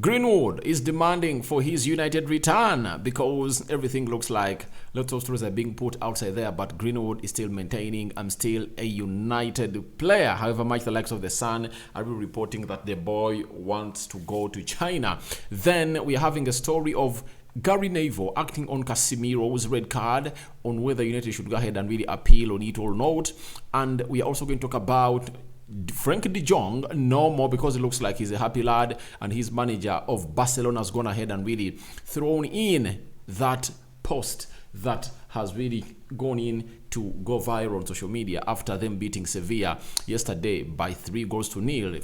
Greenwood is demanding for his United return because everything looks like lots of stories are being put outside there, but Greenwood is still maintaining, I'm still a United player. However much the likes of the Sun are reporting that the boy wants to go to China. Then we are having a story of Gary Neville acting on Casemiro's red card on whether United should go ahead and really appeal on it or not. And we are also going to talk about Frank de Jong, no more, because it looks like he's a happy lad, and his manager of Barcelona has gone ahead and really thrown in that post that has really gone in to go viral on social media after them beating Sevilla yesterday by 3-0.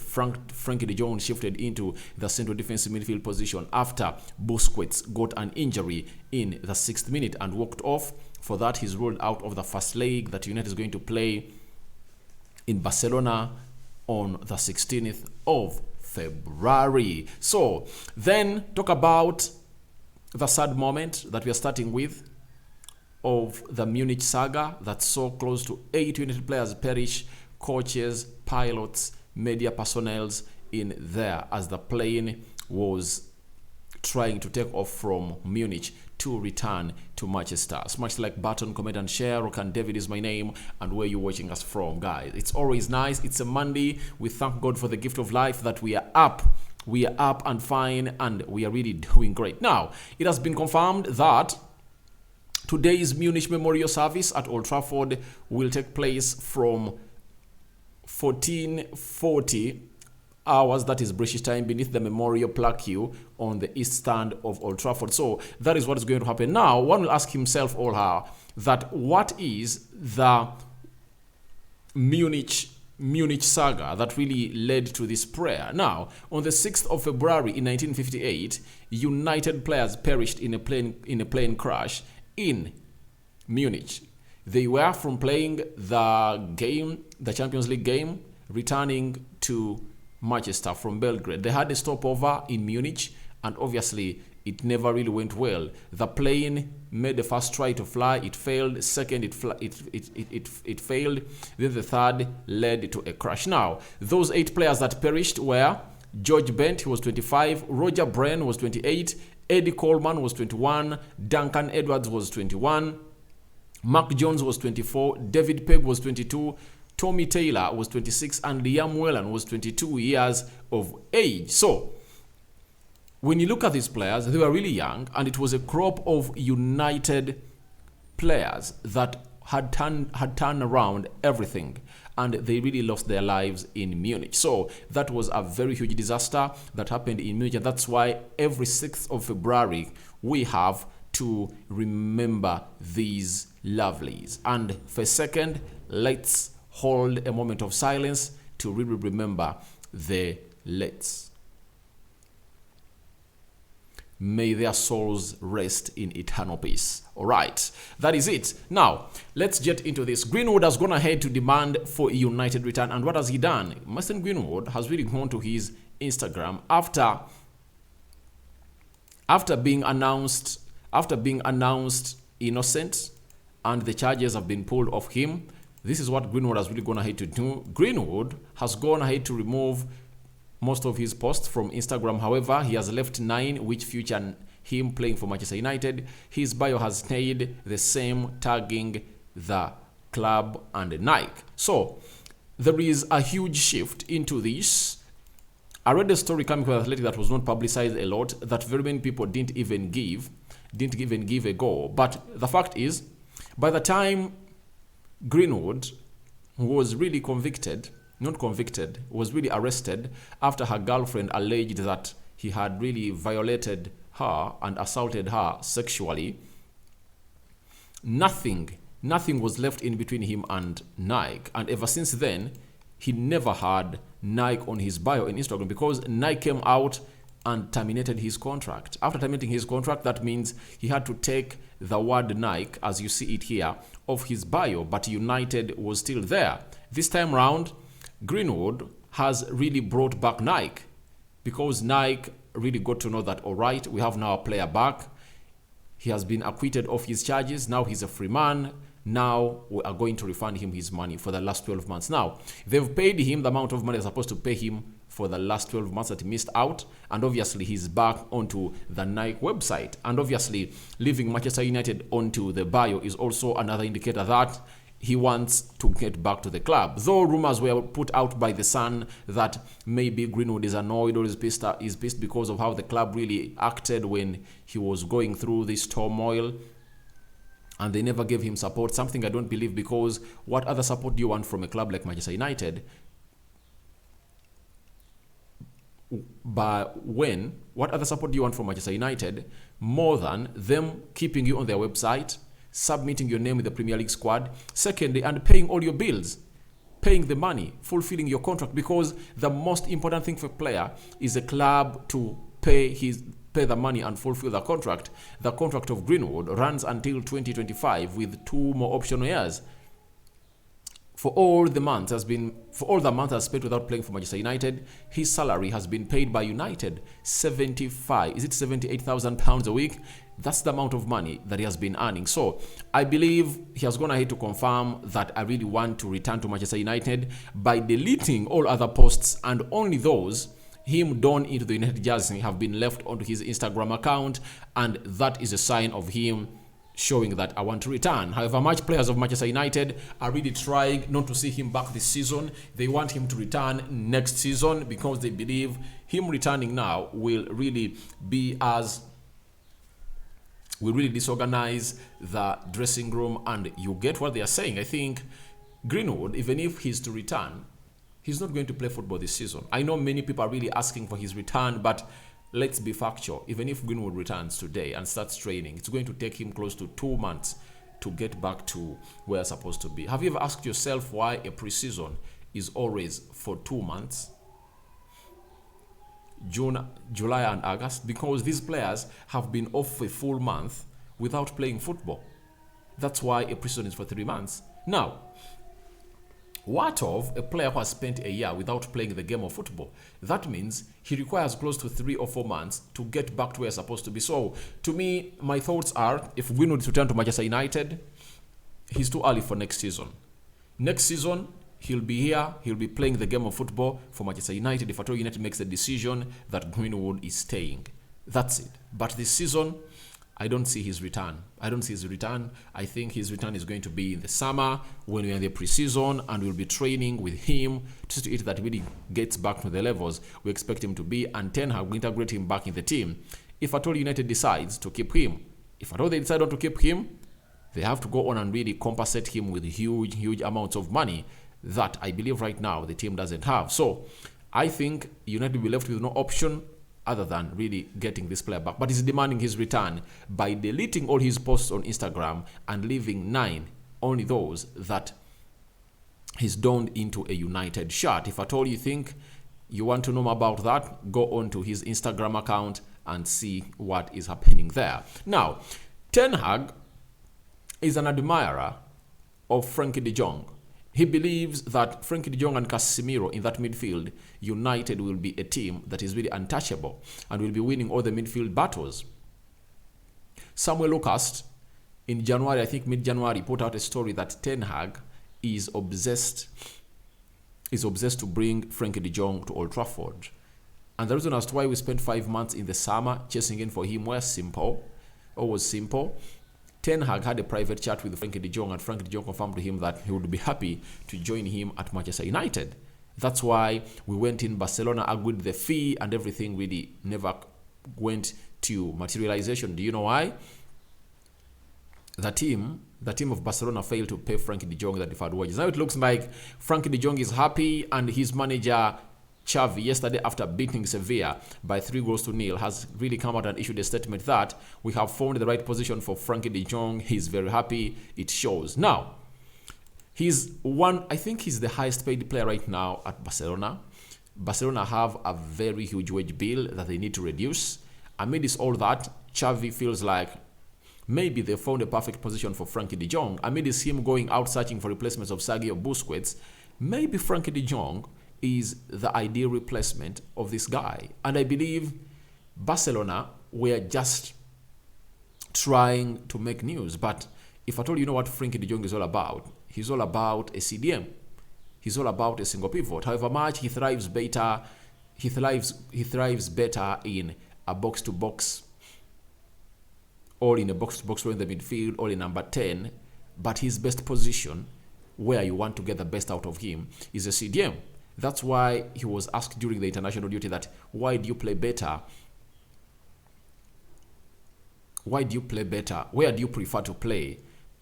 Frankie de Jong shifted into the central defensive midfield position after Busquets got an injury in the 6th minute and walked off. For that, he's ruled out of the first leg that United is going to play in Barcelona on the 16th of February. So then talk about the sad moment that we are starting with of the Munich saga that saw close to 8 United players perish, coaches, pilots, media personnel in there as the plane was trying to take off from Munich to return to Manchester. Smash like button, comment and share. Rokan David is my name, and where you watching us from, guys. It's always nice. It's a Monday. We thank God for the gift of life that we are up. We are up and fine, and we are really doing great. Now, it has been confirmed that today's Munich memorial service at Old Trafford will take place from 14:40 hours, that is British time, beneath the memorial plaque on the east stand of Old Trafford. So that is what is going to happen. Now, one will ask himself or her that what is the Munich saga that really led to this prayer? Now, on the 6th of February in 1958, United players perished in a plane crash in Munich. They were from playing the Champions League game, returning to Manchester from Belgrade. They had a stopover in Munich, and obviously it never really went well. The plane made the first try to fly, it failed. Second, it failed. Then the third led to a crash. Now, those 8 players that perished were George Bent, he was 25, Roger Bren was 28, Eddie Coleman was 21, Duncan Edwards was 21, Mark Jones was 24, David Pegg was 22, Tommy Taylor was 26, and Liam Whelan was 22 years of age. So, when you look at these players, they were really young, and it was a crop of United players that had turned around everything, and they really lost their lives in Munich. So that was a very huge disaster that happened in Munich, and that's why every 6th of February we have to remember these lovelies. And for a second, let's hold a moment of silence to really remember the lates. May their souls rest in eternal peace. All right, that is it. Now, let's get into this. Greenwood has gone ahead to demand for a United return. And what has he done? Mason Greenwood has really gone to his Instagram after being announced innocent and the charges have been pulled off him. This is what Greenwood has really gone ahead to do. Greenwood has gone ahead to remove most of his posts from Instagram. However, he has left 9 which feature him playing for Manchester United. His bio has stayed the same, tagging the club and Nike. So there is a huge shift into this. I read a story coming from Athletic that was not publicized a lot, that very many people didn't even give a go. But the fact is, by the time Greenwood was really was really arrested after her girlfriend alleged that he had really violated her and assaulted her sexually, nothing was left in between him and Nike. And ever since then, he never had Nike on his bio in Instagram, because Nike came out and terminated his contract. After terminating his contract, that means he had to take the word Nike, as you see it here, off his bio, but United was still there. This time round, Greenwood has really brought back Nike, because Nike really got to know that, all right, we have now a player back. He has been acquitted of his charges. Now he's a free man. Now we are going to refund him his money for the last 12 months. Now, they've paid him the amount of money they're supposed to pay him for the last 12 months that he missed out. And obviously, he's back onto the Nike website. And obviously, leaving Manchester United onto the bio is also another indicator that he wants to get back to the club. Though rumors were put out by The Sun that maybe Greenwood is annoyed or is pissed because of how the club really acted when he was going through this turmoil, and they never gave him support. Something I don't believe, because what other support do you want from a club like Manchester United? What other support do you want from Manchester United more than them keeping you on their website, submitting your name with the Premier League squad, secondly, and paying all your bills, paying the money, fulfilling your contract? Because the most important thing for a player is a club to pay the money and fulfill the contract. The contract of Greenwood runs until 2025 with 2 more optional years. For all the months has spent without playing for Manchester United, his salary has been paid by United £78,000 a week. That's the amount of money that he has been earning. So I believe he has gone ahead to confirm that I really want to return to Manchester United by deleting all other posts, and only those him donned into the United jersey have been left onto his Instagram account, and that is a sign of him showing that I want to return. However, much players of Manchester United are really trying not to see him back this season. They want him to return next season because they believe him returning now will really disorganize the dressing room, and you get what they are saying. I think Greenwood, even if he's to return, he's not going to play football this season. I know many people are really asking for his return, but let's be factual. Even if Greenwood returns today and starts training, it's going to take him close to 2 months to get back to where it's supposed to be. Have you ever asked yourself why a preseason is always for 2 months? June, July and August, because these players have been off for a full month without playing football. That's why a preseason is for 3 months. Now, what of a player who has spent a year without playing the game of football? That means he requires close to 3 or 4 months to get back to where he's supposed to be. So, to me, my thoughts are, if Greenwood is to return to Manchester United, he's too early for next season. Next season, he'll be here, he'll be playing the game of football for Manchester United if at all United makes the decision that Greenwood is staying. That's it. But this season, I don't see his return. I think his return is going to be in the summer when we're in the preseason, and we'll be training with him to see that he really gets back to the levels we expect him to be, and Ten Hag will integrate him back in the team. If at all United decides to keep him, if at all they decide not to keep him, they have to go on and really compensate him with huge amounts of money that I believe right now the team doesn't have. So I think United will be left with no option other than really getting this player back. But he's demanding his return by deleting all his posts on Instagram and leaving 9, only those that he's donned into a United shirt. If at all you think you want to know more about that, go on to his Instagram account and see what is happening there. Now, Ten Hag is an admirer of Frankie de Jong. He believes that Frankie de Jong and Casemiro in that midfield, United will be a team that is really untouchable and will be winning all the midfield battles. Samuel Lucas, in January, I think mid-January, put out a story that Ten Hag is obsessed to bring Frankie de Jong to Old Trafford. And the reason as to why we spent 5 months in the summer chasing in for him was simple. Ten Hag had a private chat with Frankie de Jong, and Frankie de Jong confirmed to him that he would be happy to join him at Manchester United. That's why we went in. Barcelona agreed the fee, and everything really never went to materialization. Do you know why? The team of Barcelona failed to pay Frankie de Jong the deferred wages. Now it looks like Frankie de Jong is happy, and his manager Xavi, yesterday after beating Sevilla by 3-0, has really come out and issued a statement that we have found the right position for Frankie de Jong. He's very happy. It shows. Now, I think he's the highest paid player right now at Barcelona. Barcelona have a very huge wage bill that they need to reduce. Amidst all that, Xavi feels like maybe they found a perfect position for Frankie de Jong. Amidst him going out searching for replacements of Sergio Busquets, maybe Frankie de Jong is the ideal replacement of this guy. And I believe Barcelona were just trying to make news. But if at all you know what Frankie de Jong is all about, he's all about a CDM. He's all about a single pivot. However much he thrives better he thrives better in a box-to-box or in a box-to-box role in the midfield or in number 10, but his best position, where you want to get the best out of him, is a CDM. That's why he was asked during the international duty that, why do you play better? Why do you play better? Where do you prefer to play?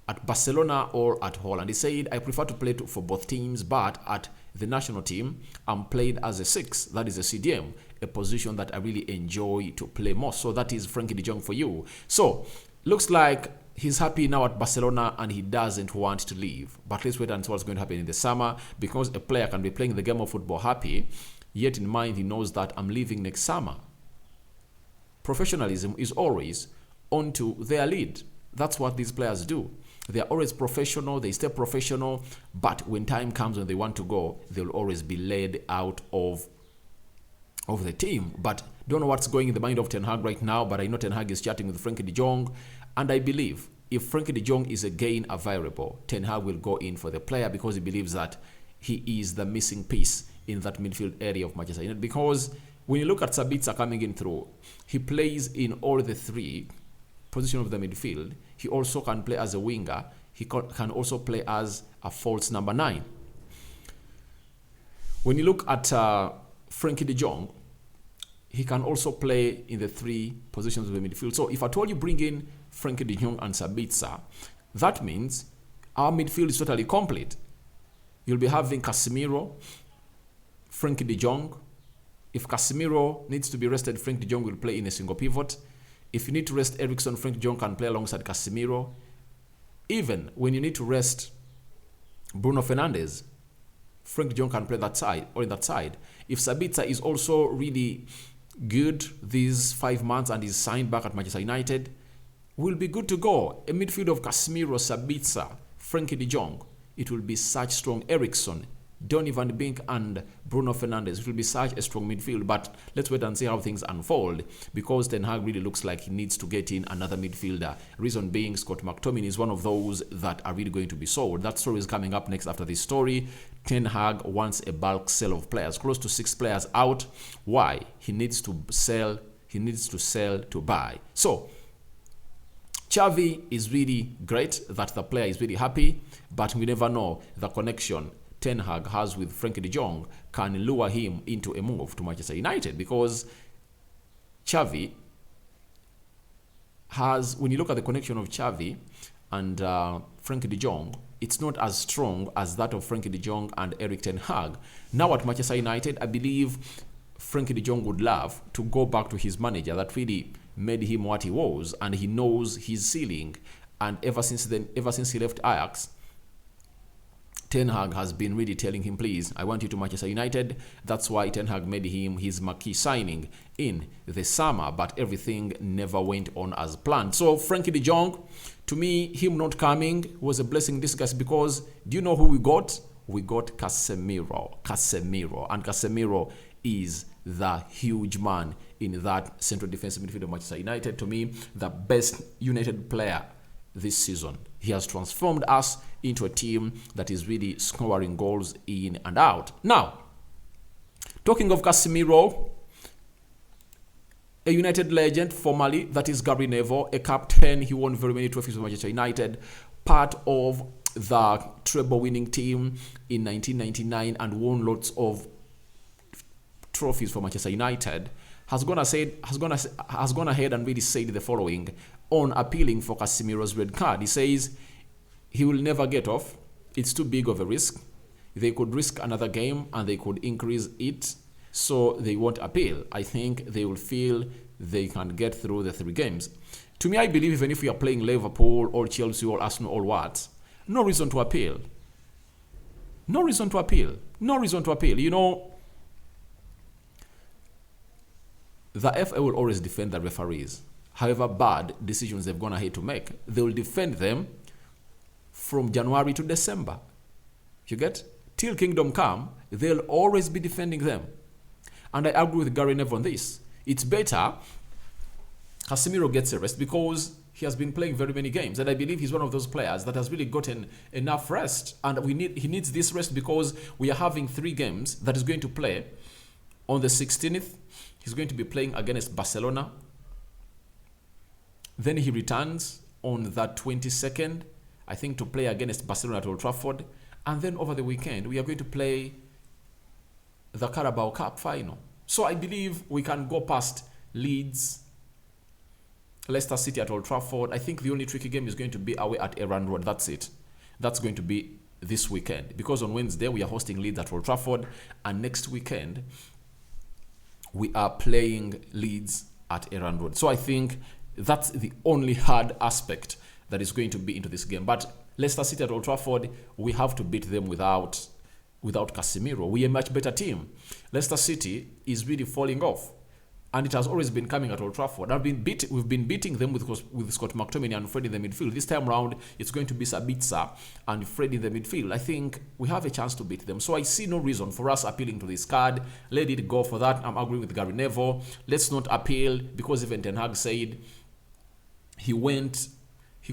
At Barcelona or at Holland? He said, I prefer to play for both teams, but at the national team, I'm played as a 6. That is a CDM, a position that I really enjoy to play most. So that is Frankie de Jong for you. So, looks like he's happy now at Barcelona and he doesn't want to leave. But let's wait and see what's going to happen in the summer, because a player can be playing the game of football happy, yet in mind he knows that I'm leaving next summer. Professionalism is always onto their lead. That's what these players do. They are always professional, they stay professional, but when time comes when they want to go, they'll always be led out of the team. But don't know what's going in the mind of Ten Hag right now, but I know Ten Hag is chatting with Frankie de Jong, and I believe if Frankie de Jong is again available, Ten Hag will go in for the player because he believes that he is the missing piece in that midfield area of Manchester United. Because when you look at Sabitzer coming in through, he plays in all the 3 positions of the midfield. He also can play as a winger. He can also play as a false number 9. When you look at Frankie de Jong, he can also play in the 3 positions of the midfield. So if at all you bring in Frankie de Jong and Sabitzer, that means our midfield is totally complete. You'll be having Casemiro, Frankie de Jong. If Casemiro needs to be rested, Frankie de Jong will play in a single pivot. If you need to rest Eriksen, Frankie de Jong can play alongside Casemiro. Even when you need to rest Bruno Fernandes, Frankie de Jong can play that side or in that side. If Sabitzer is also really good these 5 months and is signed back at Manchester United, we'll be good to go. A midfield of Casemiro, Sabitzer, Frankie de Jong. It will be such strong. Eriksen, Donny van de Beek and Bruno Fernandes. It will be such a strong midfield, but let's wait and see how things unfold, because Ten Hag really looks like he needs to get in another midfielder. Reason being, Scott McTominay is one of those that are really going to be sold. That story is coming up next after this story. Ten Hag wants a bulk sale of players, close to 6 players out. Why? He needs to sell. He needs to sell to buy. So, Xavi is really great that the player is really happy, but we never know the connection Ten Hag has with Frankie de Jong can lure him into a move to Manchester United, because Xavi has, when you look at the connection of Xavi and Frankie de Jong, it's not as strong as that of Frankie de Jong and Erik Ten Hag. Now at Manchester United, I believe Frankie de Jong would love to go back to his manager that really made him what he was, and he knows his ceiling. And ever since he left Ajax, Ten Hag has been really telling him, please, I want you to Manchester United. That's why Ten Hag made him his marquee signing in the summer, but everything never went on as planned. So Frankie de Jong, to me, him not coming was a blessing in disguise, because do you know who we got? We got Casemiro. And Casemiro is the huge man in that central defensive midfield of Manchester United. To me, the best United player this season. He has transformed us into a team that is really scoring goals in and out. Now, talking of Casemiro, a United legend formerly, that is Gary Neville, a captain. He won very many trophies for Manchester United, part of the treble-winning team in 1999, and won lots of trophies for Manchester United. Has gone ahead and really said the following on appealing for Casemiro's red card. He says he will never get off. It's too big of a risk. They could risk another game and they could increase it, so they won't appeal. I think they will feel they can get through the 3 games. To me, I believe even if we are playing Liverpool or Chelsea or Arsenal or what, no reason to appeal. No reason to appeal. No reason to appeal. You know, the FA will always defend the referees. However bad decisions they've gone ahead to make, they will defend them from January to December. You get? Till kingdom come, they'll always be defending them. And I agree with Gary Neville on this. It's better Casemiro gets a rest, because he has been playing very many games, and I believe he's one of those players that has really gotten enough rest, and he needs this rest, because we are having 3 games that is going to play On the 16th, he's going to be playing against Barcelona. Then he returns on the 22nd, I think, to play against Barcelona at Old Trafford. And then over the weekend, we are going to play the Carabao Cup final. So I believe we can go past Leeds, Leicester City at Old Trafford. I think the only tricky game is going to be away at Elland Road. That's it. That's going to be this weekend. Because on Wednesday, we are hosting Leeds at Old Trafford. And next weekend, we are playing Leeds at Elland Road. So I think that's the only hard aspect that is going to be into this game. But Leicester City at Old Trafford, we have to beat them without Casemiro. We are a much better team. Leicester City is really falling off, and it has always been coming at Old Trafford. We've been beating them with Scott McTominay and Fred in the midfield. This time round, it's going to be Sabitzer and Fred in the midfield. I think we have a chance to beat them. So I see no reason for us appealing to this card. Let it go for that. I'm agreeing with Gary Neville. Let's not appeal, because even Ten Hag said he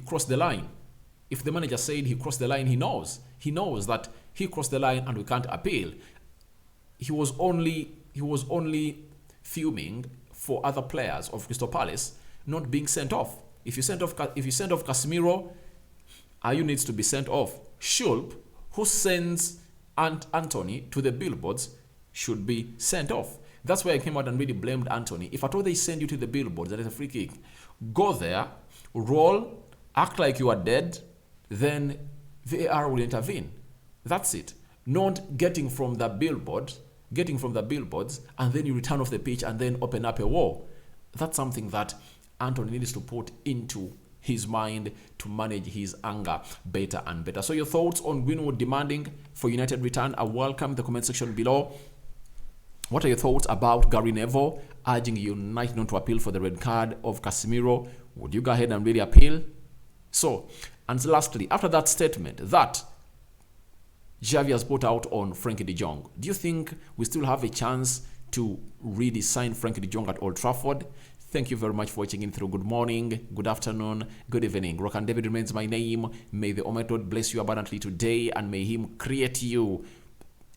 crossed the line. If the manager said he crossed the line, he knows that he crossed the line and we can't appeal. He was only fuming for other players of Crystal Palace not being sent off. If you send off Casemiro, Ayew needs to be sent off. Schulp, who sends Anthony to the billboards, should be sent off. That's why I came out and really blamed Anthony. If at all they send you to the billboards, that is a free kick. Go there, roll, act like you are dead, then VAR will intervene. That's it. Not getting from the billboards, and then you return off the pitch and then open up a war. That's something that Anthony needs to put into his mind to manage his anger better and better. So your thoughts on Greenwood demanding for United return are welcome in the comment section below. What are your thoughts about Gary Neville urging United not to appeal for the red card of Casemiro? Would you go ahead and really appeal? So, and lastly, after that statement that Xavi has put out on Frankie de Jong, do you think we still have a chance to really sign Frankie de Jong at Old Trafford? Thank you very much for watching in through. Good morning, good afternoon, good evening. Rock and David remains my name. May the Almighty God bless you abundantly today, and may Him create you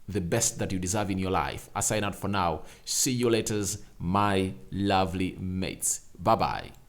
the best that you deserve in your life. I sign out for now. See you later, my lovely mates. Bye-bye.